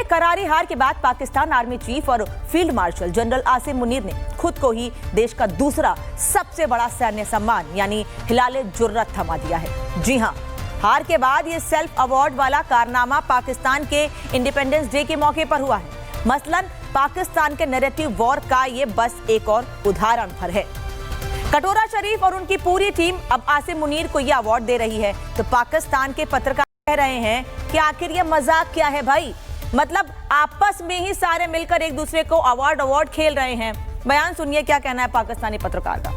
करारी हार के बाद पाकिस्तान आर्मी चीफ और field marshal general Asim Munir ने खुद को ही देश का दूसरा सबसे बड़ा सैन्य सम्मान यानी हिलाले जुर्रत थमा दिया है। जी हां, हार के बाद ये सेल्फ अवार्ड वाला कारनामा पाकिस्तान के इंडिपेंडेंस डे के मौके पर हुआ है। मसलन पाकिस्तान के नैरेटिव वॉर का ये बस एक और उदाहरण भर है। कटोरा शरीफ और उनकी पूरी टीम अब आसिम मुनीर को ये अवार्ड दे रही है, तो पाकिस्तान के पत्रकार कह रहे हैं कि आखिर ये मजाक क्या है भाई, मतलब आपस में ही सारे मिलकर एक दूसरे को अवार्ड खेल रहे हैं। बयान सुनिए क्या कहना है पाकिस्तानी पत्रकार का।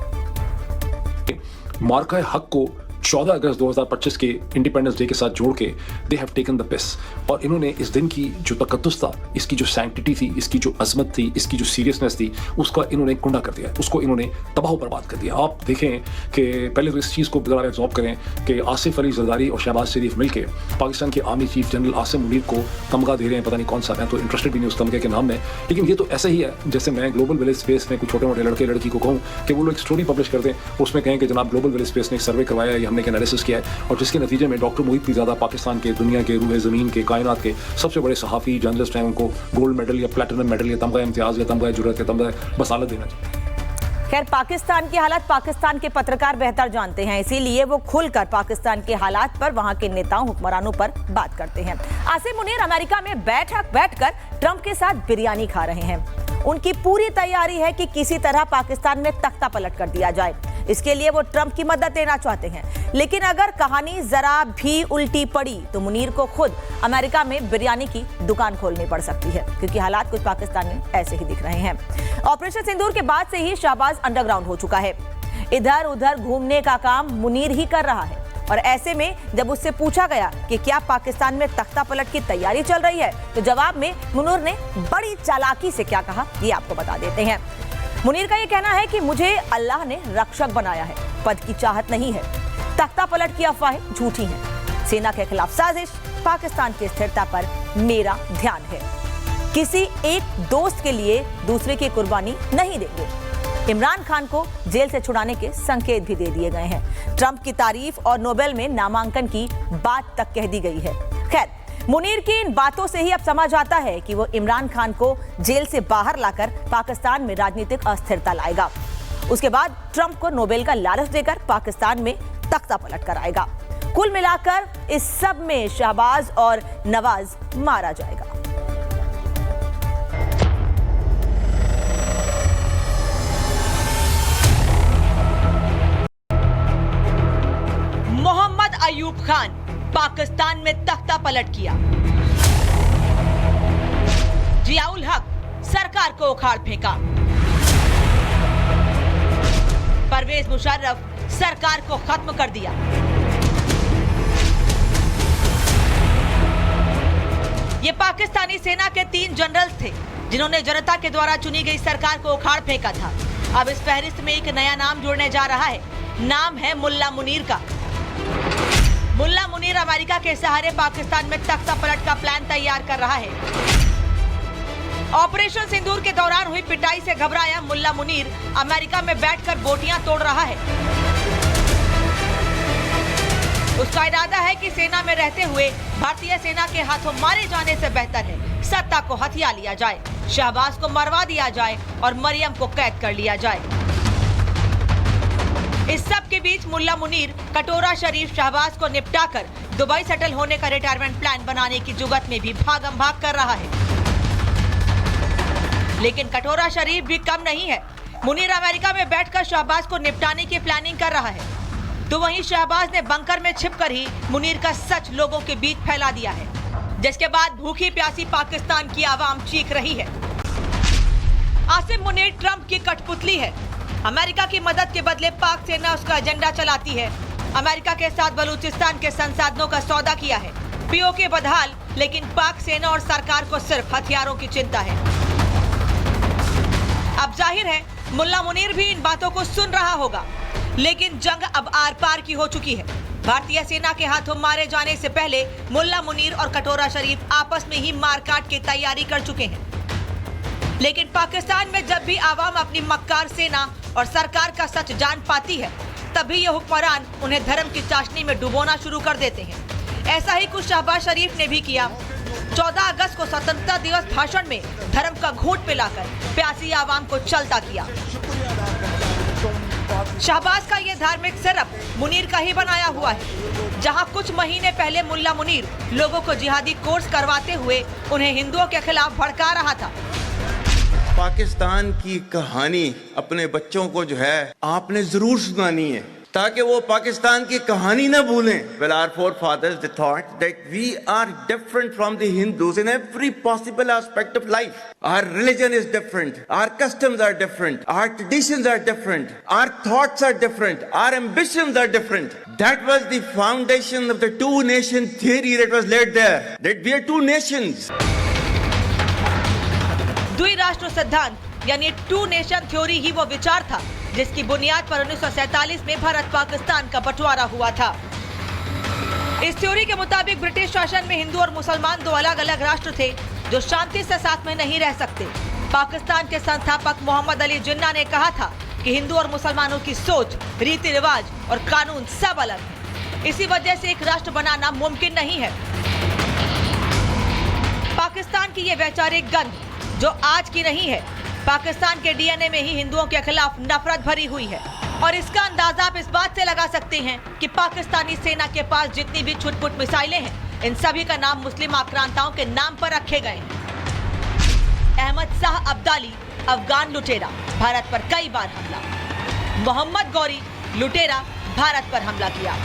मार्का हक को 14 अगस्त 2025 के इंडिपेंडेंस डे के साथ जोड़ के दे हैव टेकन द पिस, और इन्होंने इस दिन की जो तकद्दुस था, इसकी जो सैंक्टिटी थी, इसकी जो अजमत थी, इसकी जो सीरियसनेस थी, उसका इन्होंने कुंडा कर दिया, उसको इन्होंने तबाह बर्बाद कर दिया। आप देखें कि पहले तो इस चीज़ को जरा एब्जॉर्ब करें कि आसिफ अली जरदारी और शहबाज शरीफ मिलकर पाकिस्तान के army chief general Asim Munir को तमगा दे रहे हैं। पता नहीं कौन सा, मैं तो इंटरेस्टेड भी नहीं उस तमगे के नाम में, लेकिन ये तो ऐसे ही है जैसे मैं ग्लोबल विलेज स्पेस में कुछ छोटे मोटे लड़के लड़की को कहूँ कि वो लोग एक स्टोरी पब्लिश कर दें, उसमें कहें कि जनाब ग्लोबल विलेज स्पेस ने एक सर्वे करवाया है, हमने एक एनालिसिस किया है, और जिसके नतीजे में डॉक्टर मोहित पीरजादा पाकिस्तान के, दुनिया के, रूह ज़मीन के, कायनात के सबसे बड़े सहाफ़ी जर्नलिस्ट हैं, उनको गोल्ड मेडल या प्लैटिनम मेडल या तमगा इम्तियाज़ या तमगा जुर्रत या तमगा बसालत देना चाहिए। खैर, पाकिस्तान की हालात पाकिस्तान के पत्रकार बेहतर जानते हैं, इसीलिए वो खुलकर पाकिस्तान के हालात पर, वहां के नेताओं हुक्मरानों पर बात करते हैं। आसिम मुनीर अमेरिका में बैठकर ट्रंप के साथ बिरयानी खा रहे हैं। उनकी पूरी तैयारी है कि किसी तरह पाकिस्तान में तख्ता पलट कर दिया जाए। इसके लिए वो ट्रंप की मदद लेना चाहते हैं, लेकिन अगर कहानी जरा भी उल्टी पड़ी तो मुनीर को खुद अमेरिका में बिरयानी की दुकान खोलनी पड़ सकती है, क्योंकि हालात कुछ पाकिस्तान में ऐसे ही दिख रहे हैं। ऑपरेशन सिंदूर के बाद से ही शहबाज अंडरग्राउंड हो चुका है। इधर उधर घूमने का काम मुनीर ही कर रहा है, और ऐसे में जब उससे पूछा गया कि क्या पाकिस्तान में तख्ता पलट की तैयारी चल रही है, तो जवाब में मुनीर ने बड़ी चालाकी से क्या कहा, ये आपको बता देते हैं। मुनीर का ये कहना है कि मुझे अल्लाह ने रक्षक बनाया है, पद की चाहत नहीं है। तख्ता पलट की अफवाहें झूठी हैं। सेना के खिलाफ साजिश, पाकिस्तान की स्थिरता पर मेरा ध्यान है। किसी एक दोस्त के लिए दूसरे की कुर्बानी नहीं देंगे। इमरान खान को जेल से छुड़ाने के संकेत भी दे दिए गए हैं। ट्रंप की तारीफ और नोबेल में नामांकन की बात तक कह दी गई है। खैर, मुनीर की इन बातों से ही अब समझ आता है कि वो इमरान खान को जेल से बाहर लाकर पाकिस्तान में राजनीतिक अस्थिरता लाएगा। उसके बाद ट्रंप को नोबेल का लालच देकर पाकिस्तान में तख्ता पलट कर आएगा। कुल मिलाकर इस सब में शहबाज और नवाज मारा जाएगा। मोहम्मद अयूब खान पाकिस्तान में तख्ता पलट किया। जियाउल हक सरकार को उखाड़ फेंका। परवेज मुशर्रफ सरकार को खत्म कर दिया। ये पाकिस्तानी सेना के 3 जनरल्स थे जिन्होंने जनता के द्वारा चुनी गई सरकार को उखाड़ फेंका था। अब इस फहरिस्त में एक नया नाम जुड़ने जा रहा है। नाम है मुल्ला मुनीर का। मुल्ला मुनीर अमेरिका के सहारे पाकिस्तान में तख्ता पलट का प्लान तैयार कर रहा है। ऑपरेशन सिंदूर के दौरान हुई पिटाई से घबराया मुल्ला मुनीर अमेरिका में बैठकर बोटियां तोड़ रहा है। उसका इरादा है कि सेना में रहते हुए भारतीय सेना के हाथों मारे जाने से बेहतर है सत्ता को हथिया लिया जाए, शहबाज को मरवा दिया जाए और मरियम को कैद कर लिया जाए। इस सब के बीच मुल्ला मुनीर कटोरा शरीफ शहबाज को निपटाकर दुबई सेटल होने का रिटायरमेंट प्लान बनाने की जुगत में भी भागम भाग कर रहा है। लेकिन कटोरा शरीफ भी कम नहीं है। मुनीर अमेरिका में बैठकर शहबाज को निपटाने की प्लानिंग कर रहा है, तो वहीं शहबाज ने बंकर में छिपकर ही मुनीर का सच लोगों के बीच फैला दिया है, जिसके बाद भूखी प्यासी पाकिस्तान की आवाम चीख रही है। आसिम मुनीर ट्रंप की कठपुतली है। अमेरिका की मदद के बदले पाक सेना उसका एजेंडा चलाती है। अमेरिका के साथ बलूचिस्तान के संसाधनों का सौदा किया है। पीओके बदहाल, लेकिन पाक सेना और सरकार को सिर्फ हथियारों की चिंता है। अब जाहिर है मुल्ला मुनीर भी इन बातों को सुन रहा होगा, लेकिन जंग अब आर पार की हो चुकी है। भारतीय सेना के हाथों मारे जाने से पहले मुल्ला मुनीर और कटोरा शरीफ आपस में ही मारकाट की तैयारी कर चुके हैं। लेकिन पाकिस्तान में जब भी आवाम अपनी मक्कार सेना और सरकार का सच जान पाती है, तभी ये हुक्मरान उन्हें धर्म की चाशनी में डुबोना शुरू कर देते हैं। ऐसा ही कुछ शहबाज शरीफ ने भी किया। 14 अगस्त को स्वतंत्रता दिवस भाषण में धर्म का घूंट पिलाकर प्यासी आवाम को चलता किया। शहबाज का ये धार्मिक सेटअप मुनीर का ही बनाया हुआ है, जहां कुछ महीने पहले मुल्ला मुनीर लोगों को जिहादी कोर्स करवाते हुए उन्हें हिंदुओं के खिलाफ भड़का रहा था। पाकिस्तान की कहानी अपने बच्चों को जो है आपने जरूर सुनानी है, ताकि वो पाकिस्तान की कहानी ना भूलें। Well, our forefathers they thought that we are different from the Hindus in every possible aspect of life. Our religion is different, our customs are different, our traditions are different, our thoughts are different, our ambitions are different. That was the foundation of the two nation theory that was laid there, that we are two nations. द्विराष्ट्र सिद्धांत यानी to nation theory ही वो विचार था जिसकी बुनियाद पर 1947 में भारत पाकिस्तान का बंटवारा हुआ था। इस थ्योरी के मुताबिक ब्रिटिश शासन में हिंदू और मुसलमान दो अलग अलग राष्ट्र थे जो शांति से साथ में नहीं रह सकते। पाकिस्तान के संस्थापक मोहम्मद अली जिन्ना ने कहा था कि हिंदू और मुसलमानों की सोच, रीति रिवाज और कानून सब अलग है, इसी वजह से एक राष्ट्र बनाना मुमकिन नहीं है। पाकिस्तान की ये वैचारिक गंध जो आज की नहीं है, पाकिस्तान के डीएनए में ही हिंदुओं के खिलाफ नफरत भरी हुई है। और इसका अंदाजा आप इस बात से लगा सकते हैं कि पाकिस्तानी सेना के पास जितनी भी छुटपुट मिसाइलें हैं, इन सभी का नाम मुस्लिम आक्रांताओं के नाम पर रखे गए हैं। अहमद शाह अब्दाली अफगान लुटेरा, भारत पर कई बार हमला। मोहम्मद गौरी लुटेरा, भारत पर हमला किया।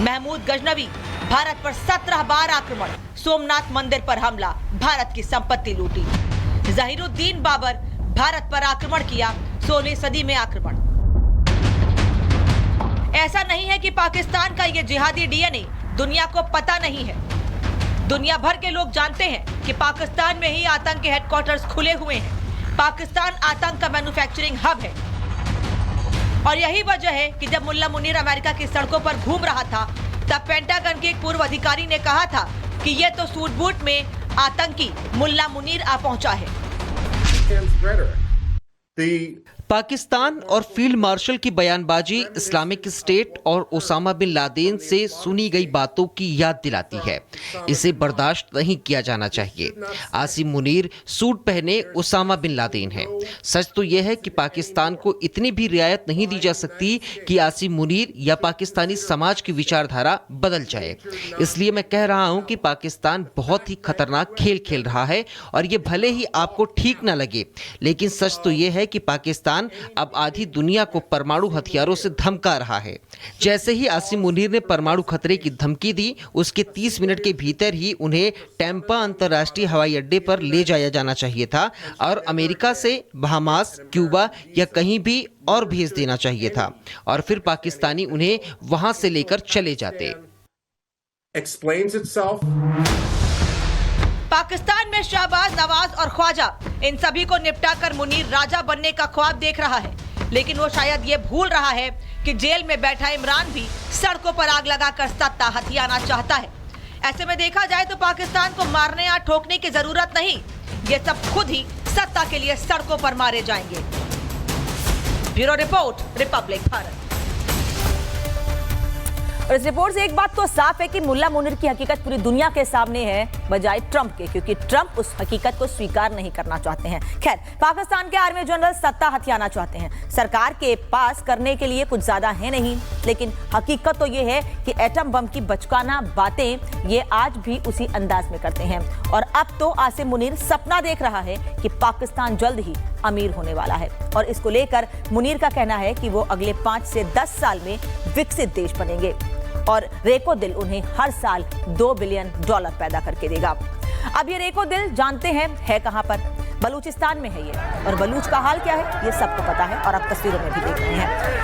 महमूद गजनवी, भारत पर 17 बार आक्रमण। सोमनाथ मंदिर पर हमला, भारत की संपत्ति लूटी। जहीरुद्दीन बाबर, भारत पर आक्रमण किया, 16वीं सदी में आक्रमण। ऐसा नहीं है कि पाकिस्तान का ये जिहादी डीएनए दुनिया को पता नहीं है। दुनिया भर के लोग जानते हैं कि पाकिस्तान में ही आतंक के हेडक्वार्टर्स खुले हुए हैं। पाकिस्तान आतंक का मैन्युफैक्चरिंग हब है। और यही वजह है कि जब मुल्ला मुनीर अमेरिका की सड़कों पर घूम रहा था, तब पेंटागन के एक पूर्व अधिकारी ने कहा था कि ये तो सूट बूट में आतंकी मुल्ला मुनीर आ पहुंचा है। पाकिस्तान और फील्ड मार्शल की बयानबाजी इस्लामिक स्टेट और ओसामा बिन लादेन से सुनी गई बातों की याद दिलाती है। इसे बर्दाश्त नहीं किया जाना चाहिए। आसिम मुनीर सूट पहने ओसामा बिन लादेन है। सच तो यह है कि पाकिस्तान को इतनी भी रियायत नहीं दी जा सकती कि आसिम मुनीर या पाकिस्तानी समाज की विचारधारा बदल जाए। इसलिए मैं कह रहा हूं कि पाकिस्तान बहुत ही खतरनाक खेल खेल रहा है और ये भले ही आपको ठीक ना लगे, लेकिन सच तो यह है कि पाकिस्तान अब आधी दुनिया को परमाणु हथियारों से धमका रहा है। जैसे ही आसिम मुनीर ने परमाणु खतरे की धमकी दी, उसके 30 मिनट के भीतर ही उन्हें टैंपा अंतर्राष्ट्रीय हवाई अड्डे पर ले जाया जाना चाहिए था और अमेरिका से बहामास, क्यूबा या कहीं भी और भेज देना चाहिए था और फिर पाकिस्तानी उन्हें वहां से लेकर चले जाते। पाकिस्तान में शहबाज, नवाज और ख्वाजा, इन सभी को निपटाकर मुनीर राजा बनने का ख्वाब देख रहा है। लेकिन वो शायद ये भूल रहा है कि जेल में बैठा इमरान भी सड़कों पर आग लगाकर सत्ता हथियाना चाहता है। ऐसे में देखा जाए तो पाकिस्तान को मारने या ठोकने की जरूरत नहीं, ये सब खुद ही सत्ता के लिए सड़कों पर मारे जाएंगे। Bureau report, Republic Bharat. और इस रिपोर्ट से एक बात तो साफ है कि मुल्ला मुनीर की हकीकत पूरी दुनिया के सामने है, बजाय ट्रंप के, क्योंकि ट्रंप उस हकीकत को स्वीकार नहीं करना चाहते हैं। खैर, पाकिस्तान के आर्मी जनरल सत्ता हथियाना चाहते हैं। सरकार के पास करने के लिए कुछ ज्यादा है नहीं, लेकिन हकीकत तो ये है कि एटम बम की बचकाना बातें ये आज भी उसी अंदाज में करते हैं। और अब तो आसिम मुनीर सपना देख रहा है कि पाकिस्तान जल्द ही अमीर होने वाला है और इसको लेकर मुनीर का कहना है कि वो अगले 5 से 10 साल में विकसित देश बनेंगे और रेको दिल उन्हें हर साल $2 बिलियन पैदा करके देगा। अब ये रेको दिल जानते हैं है कहां पर? बलूचिस्तान में है ये। और बलूच का हाल क्या है ये सबको पता है और आप तस्वीरों में भी देख रहे हैं।